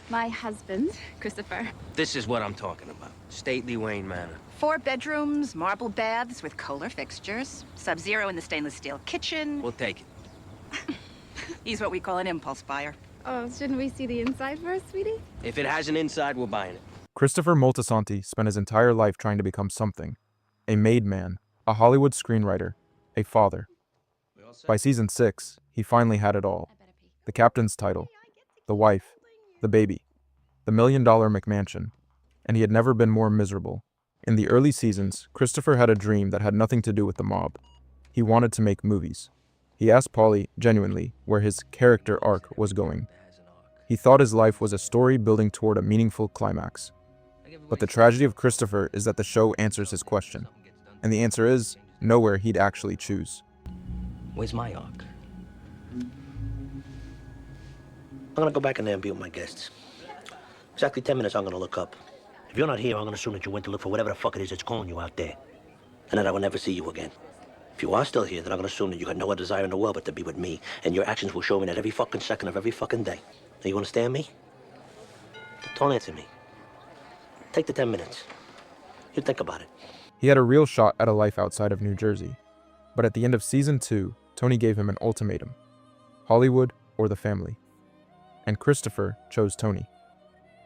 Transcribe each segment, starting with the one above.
My husband, Christopher. This is what I'm talking about. Stately Wayne Manor. 4 bedrooms, marble baths with Kohler fixtures, Sub-Zero in the stainless steel kitchen. We'll take it. He's what we call an impulse buyer. Oh, shouldn't we see the inside first, sweetie? If it has an inside, we're buying it. Christopher Moltisanti spent his entire life trying to become something. A made man, a Hollywood screenwriter, a father. By season 6, he finally had it all. The captain's title, the wife, the baby, the $1 million McMansion, and he had never been more miserable. In the early seasons, Christopher had a dream that had nothing to do with the mob. He wanted to make movies. He asked Paulie, genuinely, where his character arc was going. He thought his life was a story building toward a meaningful climax. But the tragedy of Christopher is that the show answers his question. And the answer is, nowhere he'd actually choose. Where's my arc? I'm gonna go back in there and be with my guests. Exactly 10 minutes I'm gonna look up. If you're not here, I'm gonna assume that you went to look for whatever the fuck it is that's calling you out there. And that I will never see you again. If you are still here, then I'm gonna assume that you got no other desire in the world but to be with me. And your actions will show me that every fucking second of every fucking day. Now, you understand me? Don't answer me. Take the 10 minutes. You think about it. He had a real shot at a life outside of New Jersey. But at the end of season 2, Tony gave him an ultimatum. Hollywood or the family. And Christopher chose Tony.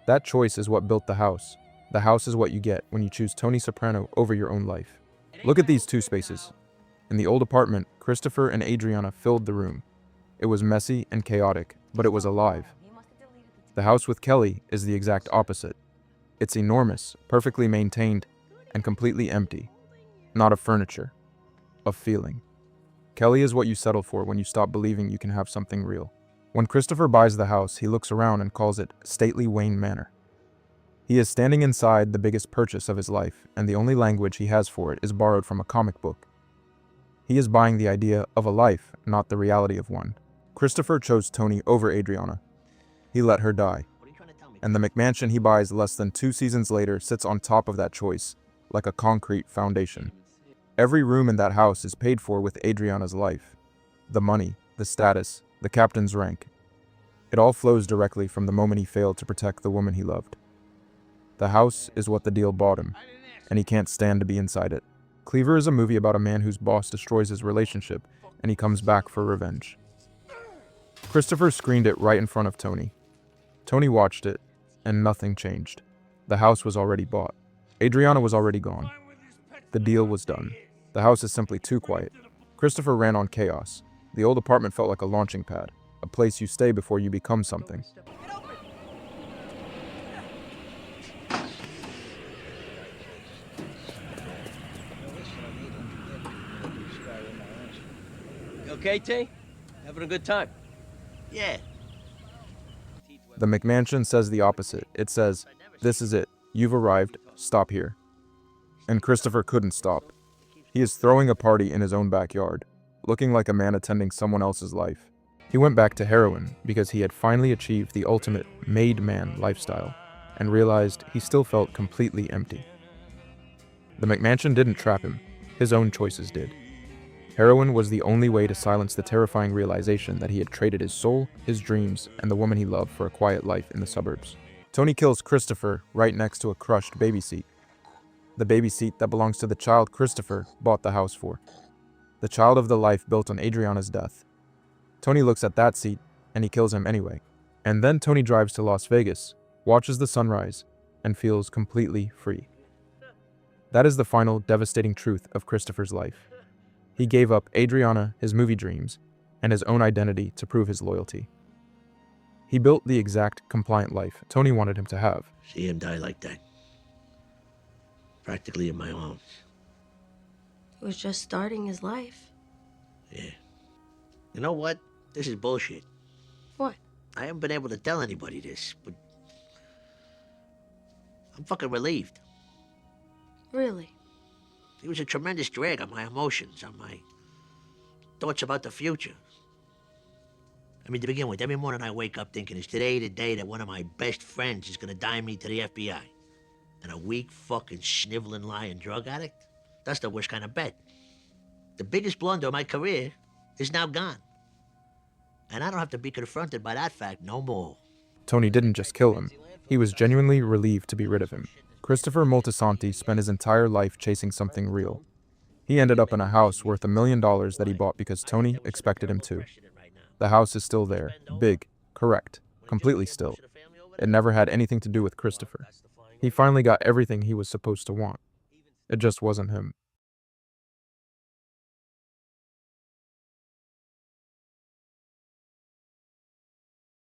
That choice is what built the house. The house is what you get when you choose Tony Soprano over your own life. Look at these 2 spaces. In the old apartment, Christopher and Adriana filled the room. It was messy and chaotic, but it was alive. The house with Kelli is the exact opposite. It's enormous, perfectly maintained, and completely empty. Not of furniture, of feeling. Kelli is what you settle for when you stop believing you can have something real. When Christopher buys the house, he looks around and calls it Stately Wayne Manor. He is standing inside the biggest purchase of his life, and the only language he has for it is borrowed from a comic book. He is buying the idea of a life, not the reality of one. Christopher chose Tony over Adriana. He let her die. And the McMansion he buys less than 2 seasons later sits on top of that choice, like a concrete foundation. Every room in that house is paid for with Adriana's life. The money, the status, the captain's rank. It all flows directly from the moment he failed to protect the woman he loved. The house is what the deal bought him, and he can't stand to be inside it. Cleaver is a movie about a man whose boss destroys his relationship, and he comes back for revenge. Christopher screened it right in front of Tony. Tony watched it, and nothing changed. The house was already bought. Adriana was already gone. The deal was done. The house is simply too quiet. Christopher ran on chaos. The old apartment felt like a launching pad, a place you stay before you become something. You okay, T? Having a good time? Yeah. The McMansion says the opposite. It says, "This is it. You've arrived. Stop here." And Christopher couldn't stop. He is throwing a party in his own backyard, looking like a man attending someone else's life. He went back to heroin because he had finally achieved the ultimate made man lifestyle and realized he still felt completely empty. The McMansion didn't trap him. His own choices did. Heroin was the only way to silence the terrifying realization that he had traded his soul, his dreams, and the woman he loved for a quiet life in the suburbs. Tony kills Christopher right next to a crushed baby seat. The baby seat that belongs to the child Christopher bought the house for. The child of the life built on Adriana's death. Tony looks at that seat, and he kills him anyway. And then Tony drives to Las Vegas, watches the sunrise, and feels completely free. That is the final devastating truth of Christopher's life. He gave up Adriana, his movie dreams, and his own identity to prove his loyalty. He built the exact compliant life Tony wanted him to have. See him die like that. Practically in my arms. He was just starting his life. Yeah. You know what? This is bullshit. What? I haven't been able to tell anybody this, but I'm fucking relieved. Really? It was a tremendous drag on my emotions, on my thoughts about the future. I mean, to begin with, every morning I wake up thinking, is today the day that one of my best friends is gonna dime me to the FBI? And a weak, fucking, sniveling, lying drug addict? That's the worst kind of bet. The biggest blunder of my career is now gone. And I don't have to be confronted by that fact no more. Tony didn't just kill him, he was genuinely relieved to be rid of him. Christopher Moltisanti spent his entire life chasing something real. He ended up in a house worth $1 million that he bought because Tony expected him to. The house is still there, big, correct, completely still. It never had anything to do with Christopher. He finally got everything he was supposed to want. It just wasn't him.